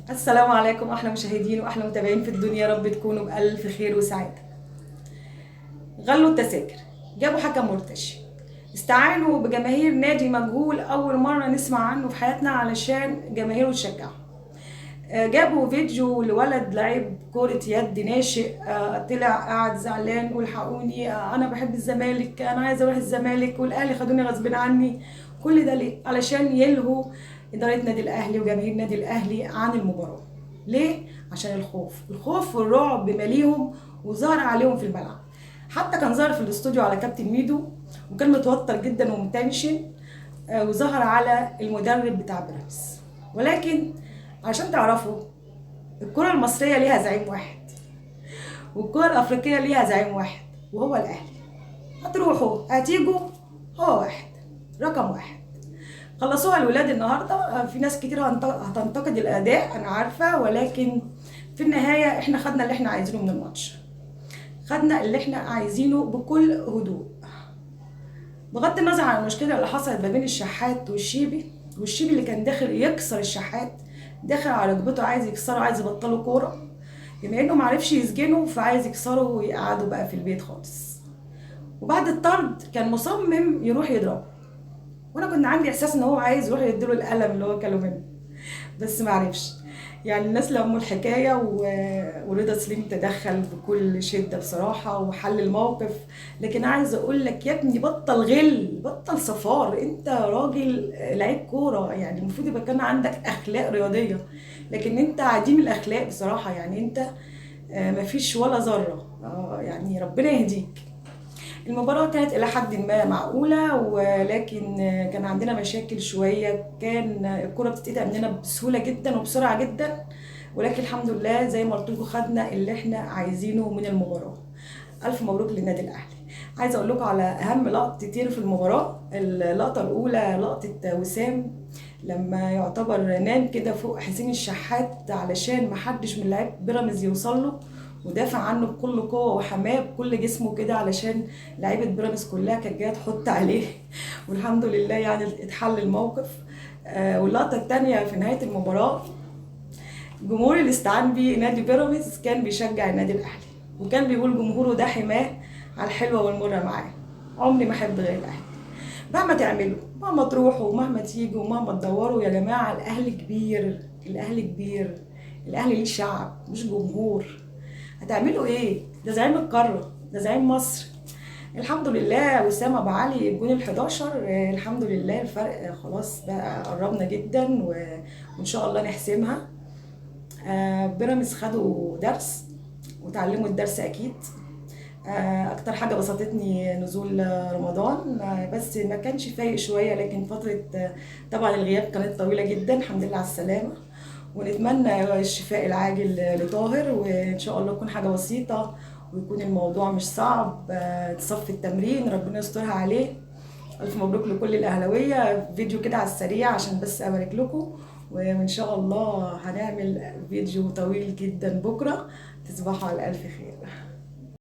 السلام عليكم احلى مشاهدين واحلى متابعين في الدنيا، يا رب تكونوا بالف خير وسعاده. غلوا التذاكر، جابوا حكم مرتشي، استعانوا بجماهير نادي مجهول اول مره نسمع عنه في حياتنا علشان جماهيره تشجعه. جابوا فيديو لولد لعيب كرة يد ناشئ، طلع قاعد زعلان والحقوني، انا بحب الزمالك، انا عايز اروح الزمالك والاهلي خدوني غصب عني. كل ده ليه؟ علشان يلهوا اداره نادي الاهلي وجماهير نادي الاهلي عن المباراه. ليه؟ عشان الخوف والرعب ماليهم وظهر عليهم في الملعب. حتى كان ظهر في الاستوديو على كابتن ميدو وكان متوتر جدا ومتنشن، وظهر على المدرب بتاع بيراميدز. ولكن عشان تعرفوا، الكرة المصرية ليها زعيم واحد والكرة الأفريقية ليها زعيم واحد وهو الأهلي. هتروحوا هتيجوا، هو واحد، رقم واحد. خلصوها الولاد النهاردة. في ناس كتير هتنتقد الأداء أنا عارفة، ولكن في النهاية احنا خدنا اللي احنا عايزينه من الماتش، خدنا اللي احنا عايزينه بكل هدوء. بغض النظر عن المشكلة اللي حصلت ما بين الشحات والشيبي اللي كان داخل يكسر الشحات، داخل على ركبته عايز يكسره، عايز يبطله كورة. بما انه معرفش يسجنه فعايز يكسره ويقعده بقى في البيت خالص. وبعد الطرد كان مصمم يروح يضربه، وانا كنت عندي احساس ان هو عايز يروح يديله القلم اللي هو كله منه، بس معرفش. يعني الناس لموا الحكايه ورضا سليم تدخل بكل شده بصراحه وحل الموقف. لكن عايزه اقول لك يا ابني، بطل غل، بطل صفار، انت راجل لعيب كوره، يعني المفروض يبقى كان عندك اخلاق رياضيه. لكن انت عديم الاخلاق بصراحه، يعني انت مفيش ولا ذره. يعني ربنا يهديك. المباراة كانت إلى حد ما معقولة، ولكن كان عندنا مشاكل شوية، كان الكرة بتتقطع مننا بسهولة جدا وبسرعة جدا. ولكن الحمد لله زي ما قلت لكم خدنا اللي احنا عايزينه من المباراة. ألف مبروك للنادي الأهلي. عايزة أقول لكم على أهم لقطتين في المباراة. اللقطة الأولى لقطة وسام لما يعتبر نام كده فوق حسين الشحات علشان محدش من لعيبة بيراميدز يوصل له، ودافع عنه بكل قوه وحماه بكل جسمه كده علشان لعيبه بيراميدز كلها كانت جايه تحط عليه والحمد لله يعني اتحل الموقف. واللقطه الثانيه في نهايه المباراه، الجمهور اللي استعان بيه نادي بيراميدز كان بيشجع النادي الاهلي، وكان بيقول جمهوره ده حماه على الحلوه والمره معاه. عمري ما احب غير الاهلي. مهما تعملوا، مهما تروحوا، ومهما تيجوا، ومهما تدوروا، يا جماعه الاهلي كبير، الاهلي كبير. الاهلي ليه شعب مش جمهور. هتعملوا ايه؟ ده زعيم القاره، ده زعيم مصر. الحمد لله وسام ابو علي الجون ال11. الحمد لله الفرق خلاص بقى قربنا جدا وان شاء الله نحسمها. بيراميدز خدوا درس وتعلموا الدرس اكيد. اكتر حاجه بسطتني نزول رمضان، بس ما كانش فايق شويه، لكن فتره طبعا الغياب كانت طويله جدا. الحمد لله على السلامه، ونتمنى الشفاء العاجل لطاهر، وان شاء الله تكون حاجه بسيطه ويكون الموضوع مش صعب. تصفي التمرين ربنا يسترها عليه. الف مبروك لكل الاهلاويه. فيديو كده على السريع عشان بس ابارك لكم، وان شاء الله هنعمل فيديو طويل جدا بكره. تصبحوا على الف خير.